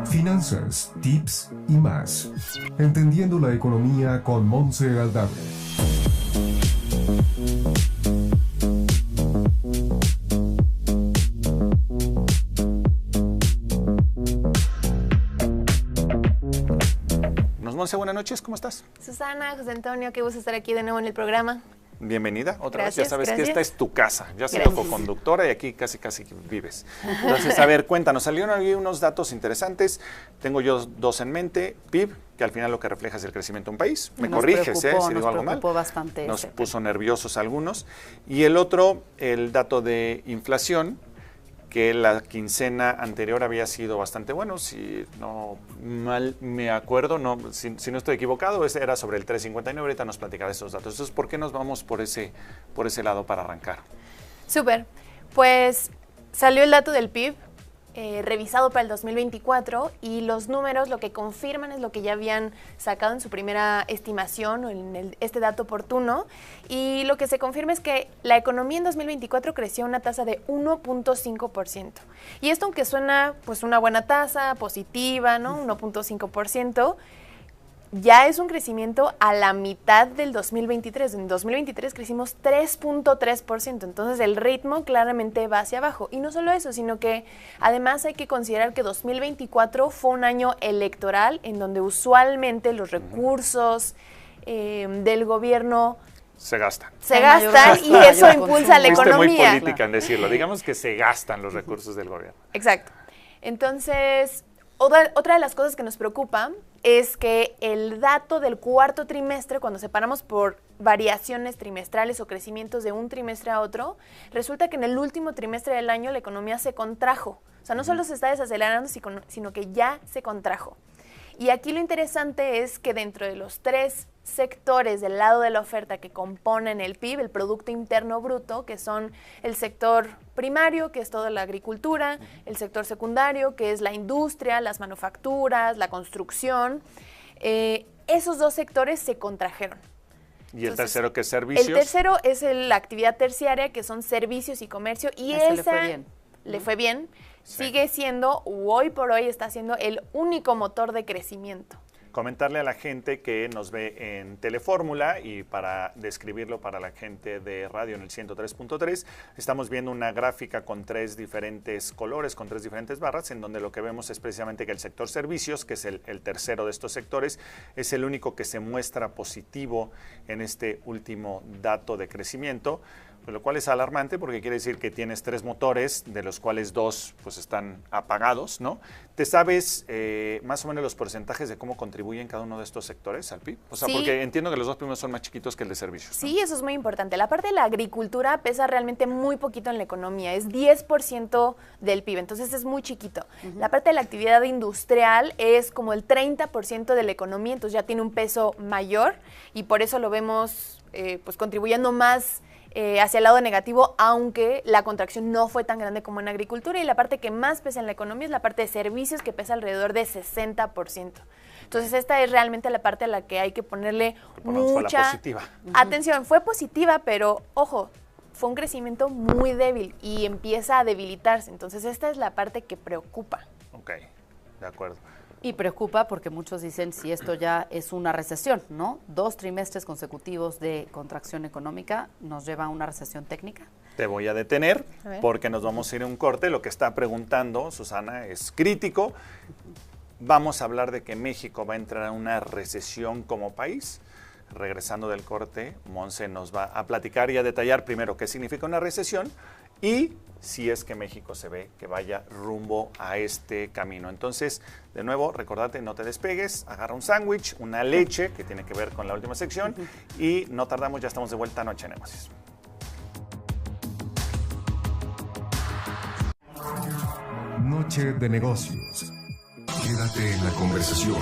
Finanzas, tips y más. Entendiendo la economía con Monse Aldave. Monse, buenas noches, ¿cómo estás? Susana, José Antonio, qué gusto estar aquí de nuevo en el programa. Bienvenida, otra vez, ya sabes gracias. que esta es tu casa, ya has sido coconductora y aquí casi vives. Entonces, a ver, cuéntanos, salieron ahí unos datos interesantes, tengo yo dos en mente, PIB, que al final lo que refleja es el crecimiento de un país, me corriges si digo algo mal, bastante nos puso nerviosos algunos, y el otro, el dato de inflación, que la quincena anterior había sido bastante bueno, si no mal me acuerdo, si no estoy equivocado, ese era sobre el 3.59, ahorita nos platicará esos datos. Entonces, ¿por qué nos vamos por ese lado para arrancar? Súper, pues salió el dato del PIB revisado para el 2024 y los números lo que confirman es lo que ya habían sacado en su primera estimación o en este dato oportuno, y lo que se confirma es que la economía en 2024 creció a una tasa de 1.5%. Y esto, aunque suena pues una buena tasa, positiva, ¿no? 1.5%, ya es un crecimiento a la mitad del 2023. En 2023 crecimos 3.3%, entonces el ritmo claramente va hacia abajo. Y no solo eso, sino que además hay que considerar que 2024 fue un año electoral en donde usualmente los recursos del gobierno se gastan y eso impulsa la economía. Muy política en decirlo, digamos que se gastan los recursos del gobierno. Exacto. Entonces, otra de las cosas que nos preocupa es que el dato del cuarto trimestre, cuando separamos por variaciones trimestrales o crecimientos de un trimestre a otro, resulta que en el último trimestre del año la economía se contrajo. O sea, no solo se está desacelerando, sino que ya se contrajo. Y aquí lo interesante es que dentro de los tres sectores del lado de la oferta que componen el PIB, el Producto Interno Bruto, que son el sector primario, que es toda la agricultura, el sector secundario, que es la industria, las manufacturas, la construcción, esos dos sectores se contrajeron. ¿Y el tercero, que es servicios? El tercero es la actividad terciaria, que son servicios y comercio, y esa le fue bien. Sí. Sigue siendo, hoy por hoy está siendo el único motor de crecimiento. Comentarle a la gente que nos ve en Telefórmula, y para describirlo para la gente de radio en el 103.3, estamos viendo una gráfica con tres diferentes colores, con tres diferentes barras, en donde lo que vemos es precisamente que el sector servicios, que es el tercero de estos sectores, es el único que se muestra positivo en este último dato de crecimiento, lo cual es alarmante porque quiere decir que tienes tres motores, de los cuales dos pues están apagados, ¿no? ¿Te sabes más o menos los porcentajes de cómo contribuyen cada uno de estos sectores al PIB? O sea, sí, porque entiendo que los dos primeros son más chiquitos que el de servicios, ¿no? Sí, eso es muy importante. La parte de la agricultura pesa realmente muy poquito en la economía, es 10% del PIB, entonces es muy chiquito. La parte de la actividad industrial es como el 30% de la economía, entonces ya tiene un peso mayor y por eso lo vemos pues contribuyendo más hacia el lado negativo, aunque la contracción no fue tan grande como en agricultura, y la parte que más pesa en la economía es la parte de servicios, que pesa alrededor de 60%. Entonces esta es realmente la parte a la que hay que ponerle mucha atención. Fue positiva, pero ojo, fue un crecimiento muy débil y empieza a debilitarse, entonces esta es la parte que preocupa. Ok, de acuerdo. Y preocupa porque muchos dicen si esto ya es una recesión, ¿no? 2 trimestres consecutivos de contracción económica nos lleva a una recesión técnica. Te voy a detener porque nos vamos a ir a un corte. Lo que está preguntando Susana es crítico. Vamos a hablar de que México va a entrar a una recesión como país. Regresando del corte, Monse nos va a platicar y a detallar primero qué significa una recesión y si es que México se ve que vaya rumbo a este camino. Entonces, de nuevo, recordate, no te despegues, agarra un sándwich, una leche, que tiene que ver con la última sección, y no tardamos, ya estamos de vuelta a Noche de Negocios. Noche de Negocios. Quédate en la conversación.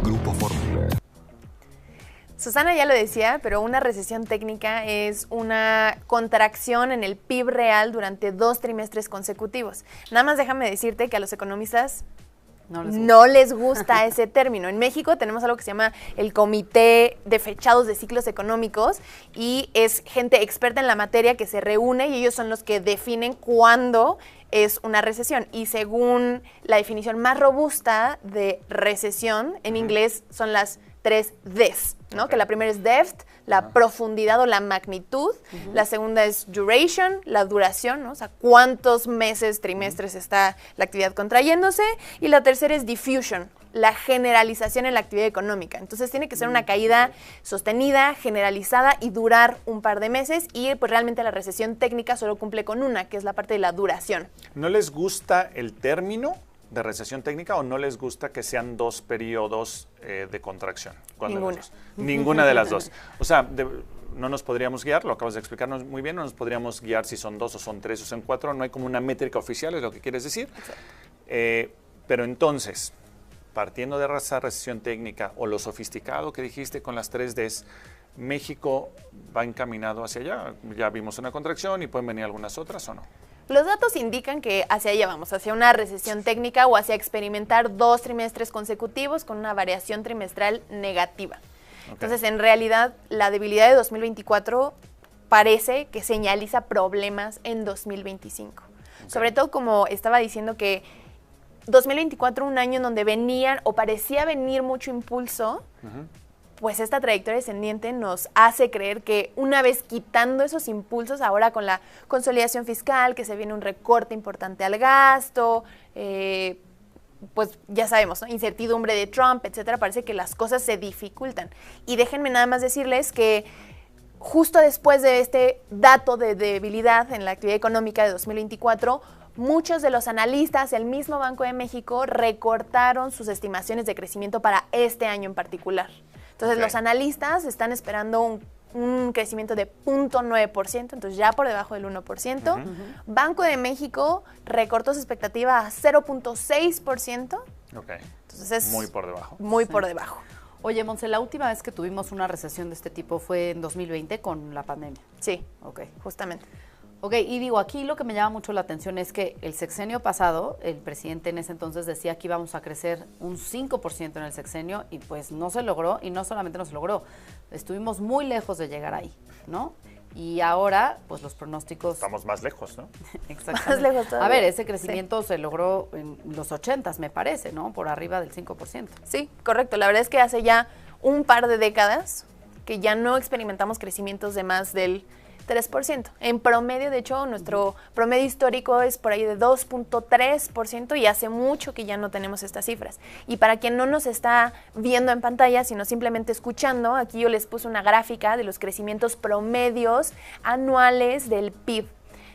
Grupo Fórmula. Susana ya lo decía, pero una recesión técnica es una contracción en el PIB real durante 2 trimestres consecutivos. Nada más déjame decirte que a los economistas no les gusta ese término. En México tenemos algo que se llama el Comité de Fechados de Ciclos Económicos y es gente experta en la materia que se reúne y ellos son los que definen cuándo es una recesión. Y según la definición más robusta de recesión, en inglés son las 3 Ds, ¿no? Que la primera es depth, la profundidad o la magnitud. La segunda es duration, la duración, ¿no? O sea, cuántos meses, trimestres está la actividad contrayéndose. Y la tercera es diffusion, la generalización en la actividad económica. Entonces tiene que ser una caída sostenida, generalizada y durar un par de meses. Y pues realmente la recesión técnica solo cumple con una, que es la parte de la duración. ¿No les gusta el término de recesión técnica o no les gusta que sean 2 periodos de contracción? Ninguna. Ninguna de las dos. O sea, no nos podríamos guiar, lo acabas de explicarnos muy bien, no nos podríamos guiar si son 2 o son 3 o son 4, no hay como una métrica oficial, es lo que quieres decir. Pero entonces, partiendo de esa recesión técnica o lo sofisticado que dijiste con las 3 Ds, México va encaminado hacia allá. Ya vimos una contracción y pueden venir algunas otras o no. Los datos indican que hacia allá vamos, hacia una recesión técnica o hacia experimentar 2 trimestres consecutivos con una variación trimestral negativa. Okay. Entonces, en realidad, la debilidad de 2024 parece que señaliza problemas en 2025. Okay. Sobre todo, como estaba diciendo, que 2024, un año en donde venían o parecía venir mucho impulso, pues esta trayectoria descendiente nos hace creer que una vez quitando esos impulsos, ahora con la consolidación fiscal, que se viene un recorte importante al gasto, pues ya sabemos, ¿no? Incertidumbre de Trump, etcétera, parece que las cosas se dificultan. Y déjenme nada más decirles que justo después de este dato de debilidad en la actividad económica de 2024, muchos de los analistas, el mismo Banco de México, recortaron sus estimaciones de crecimiento para este año en particular. Entonces, los analistas están esperando un crecimiento de 0.9%, entonces ya por debajo del 1%. Banco de México recortó su expectativa a 0.6%. Entonces es muy por debajo. Muy por debajo. Oye, Monse, la última vez que tuvimos una recesión de este tipo fue en 2020 con la pandemia. Sí, justamente. Ok, y digo, aquí lo que me llama mucho la atención es que el sexenio pasado, el presidente en ese entonces decía que íbamos a crecer un 5% en el sexenio y pues no se logró, y no solamente no se logró, estuvimos muy lejos de llegar ahí, ¿no? Y ahora, pues los pronósticos... Estamos más lejos, ¿no? Exactamente. Más lejos todavía. A ver, ese crecimiento se logró en los 80s, me parece, ¿no? Por arriba del 5%. Sí, correcto. La verdad es que hace ya un par de décadas que ya no experimentamos crecimientos de más del 3%. En promedio, de hecho, nuestro promedio histórico es por ahí de 2.3% y hace mucho que ya no tenemos estas cifras. Y para quien no nos está viendo en pantalla, sino simplemente escuchando, aquí yo les puse una gráfica de los crecimientos promedios anuales del PIB.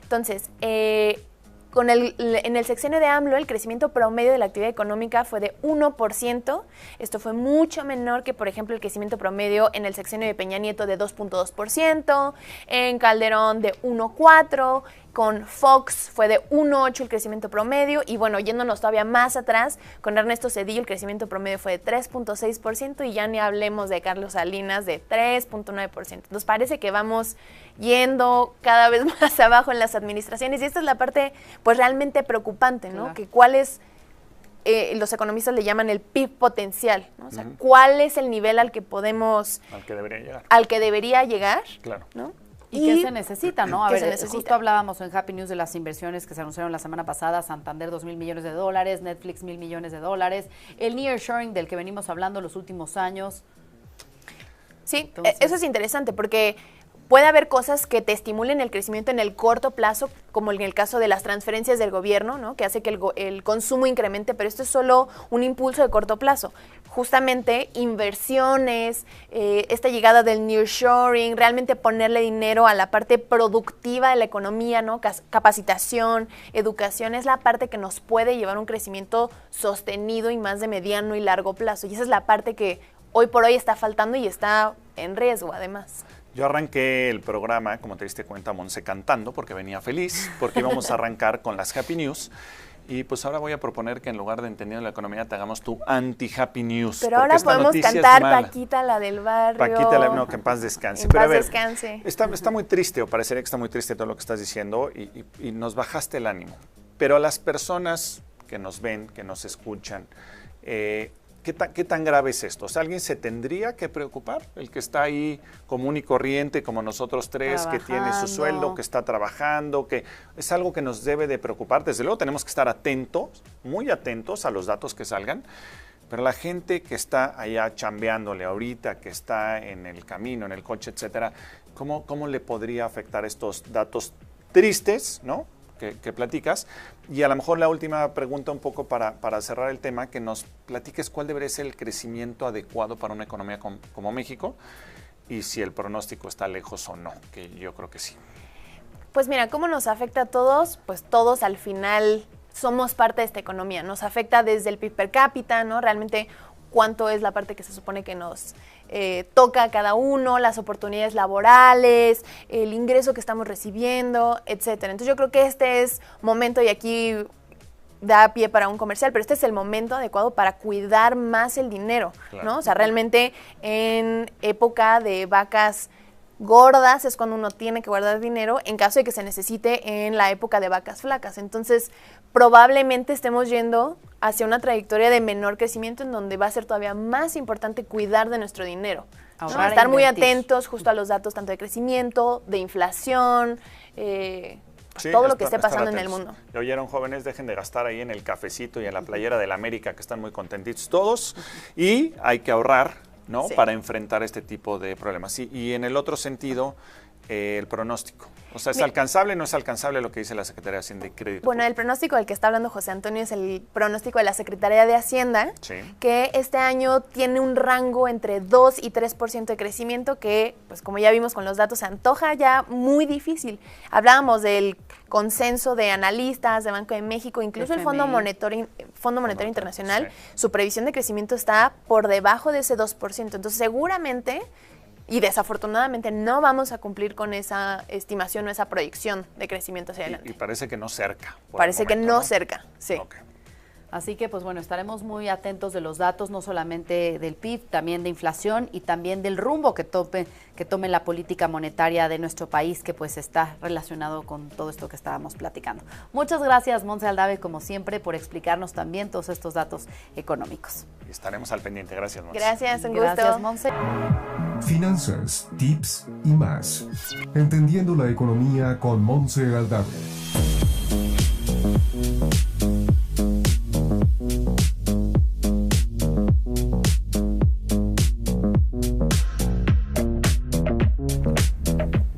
Entonces, en el sexenio de AMLO, el crecimiento promedio de la actividad económica fue de 1%. Esto fue mucho menor que, por ejemplo, el crecimiento promedio en el sexenio de Peña Nieto de 2.2%, en Calderón de 1.4%, con Fox fue de 1.8% el crecimiento promedio, y bueno, yéndonos todavía más atrás, con Ernesto Zedillo el crecimiento promedio fue de 3.6%, y ya ni hablemos de Carlos Salinas de 3.9%. Nos parece que vamos yendo cada vez más abajo en las administraciones, y esta es la parte pues realmente preocupante, ¿no? Claro. Que cuál es, los economistas le llaman el PIB potencial, ¿no? O sea, cuál es el nivel al que podemos... Al que debería llegar. Al que debería llegar, claro, ¿no? ¿Y qué se necesita, no? A ver, justo hablábamos en Happy News de las inversiones que se anunciaron la semana pasada, Santander $2,000 millones, Netflix $1,000 millones, el nearshoring del que venimos hablando los últimos años. Sí, entonces, eso es interesante porque puede haber cosas que te estimulen el crecimiento en el corto plazo, como en el caso de las transferencias del gobierno, ¿no? Que hace que el consumo incremente, pero esto es solo un impulso de corto plazo. Justamente inversiones, esta llegada del nearshoring, realmente ponerle dinero a la parte productiva de la economía, ¿no? Capacitación, educación, es la parte que nos puede llevar a un crecimiento sostenido y más de mediano y largo plazo. Y esa es la parte que hoy por hoy está faltando y está en riesgo, además. Yo arranqué el programa, como te diste cuenta, Monse, cantando, porque venía feliz, porque íbamos a arrancar con las Happy News. Y pues ahora voy a proponer que en lugar de Entendiendo la Economía te hagamos tu anti-Happy News. Pero ahora podemos cantar Paquita, la del barrio. Paquita, no, que en paz descanse. En paz descanse. Está muy triste, o parecería que está muy triste todo lo que estás diciendo, y nos bajaste el ánimo. Pero a las personas que nos ven, que nos escuchan, ¿qué tan grave es esto? O sea, ¿alguien se tendría que preocupar? El que está ahí común y corriente, como nosotros tres, que tiene su sueldo, que está trabajando, que es algo que nos debe de preocupar. Desde luego tenemos que estar atentos, muy atentos a los datos que salgan, pero la gente que está allá chambeándole ahorita, que está en el camino, en el coche, etcétera, ¿cómo le podría afectar estos datos tristes, ¿no?, que platicas? Y a lo mejor la última pregunta, un poco para cerrar el tema, que nos platiques cuál debería ser el crecimiento adecuado para una economía como México y si el pronóstico está lejos o no, que yo creo que sí. Pues mira, ¿cómo nos afecta a todos? Pues todos al final somos parte de esta economía. Nos afecta desde el PIB per cápita, ¿no? Realmente cuánto es la parte que se supone que nos toca a cada uno, las oportunidades laborales, el ingreso que estamos recibiendo, etcétera. Entonces yo creo que este es momento, y aquí da pie para un comercial, pero este es el momento adecuado para cuidar más el dinero, claro, ¿no? O sea, realmente en época de vacas gordas es cuando uno tiene que guardar dinero en caso de que se necesite en la época de vacas flacas. Entonces, probablemente estemos yendo hacia una trayectoria de menor crecimiento en donde va a ser todavía más importante cuidar de nuestro dinero, ¿no? Estar muy atentos justo a los datos tanto de crecimiento, de inflación, sí, todo lo que esté pasando en el mundo. ¿Ya oyeron, jóvenes? Dejen de gastar ahí en el cafecito y en la playera del América, que están muy contentitos todos, y hay que ahorrar, ¿no?, sí, para enfrentar este tipo de problemas. Y en el otro sentido, el pronóstico. O sea, ¿es alcanzable o no es alcanzable lo que dice la Secretaría de Hacienda y Crédito? Bueno, el pronóstico del que está hablando José Antonio es el pronóstico de la Secretaría de Hacienda, sí, que este año tiene un rango entre 2 y 3% de crecimiento que, pues como ya vimos con los datos, se antoja ya muy difícil. Hablábamos del consenso de analistas de Banco de México, incluso el Fondo Monetario Internacional, sí, su previsión de crecimiento está por debajo de ese 2%. Entonces, seguramente y desafortunadamente no vamos a cumplir con esa estimación o esa proyección de crecimiento hacia adelante. Y parece que no cerca. Parece que no cerca, sí. Okay. Así que, pues bueno, estaremos muy atentos de los datos, no solamente del PIB, también de inflación y también del rumbo que tome la política monetaria de nuestro país, que pues está relacionado con todo esto que estábamos platicando. Muchas gracias, Montse Aldave, como siempre, por explicarnos también todos estos datos económicos. Y estaremos al pendiente. Gracias, Montse. Gracias, un gusto. Gracias, Montse. Finanzas, tips y más. Entendiendo la economía con Montse Aldave.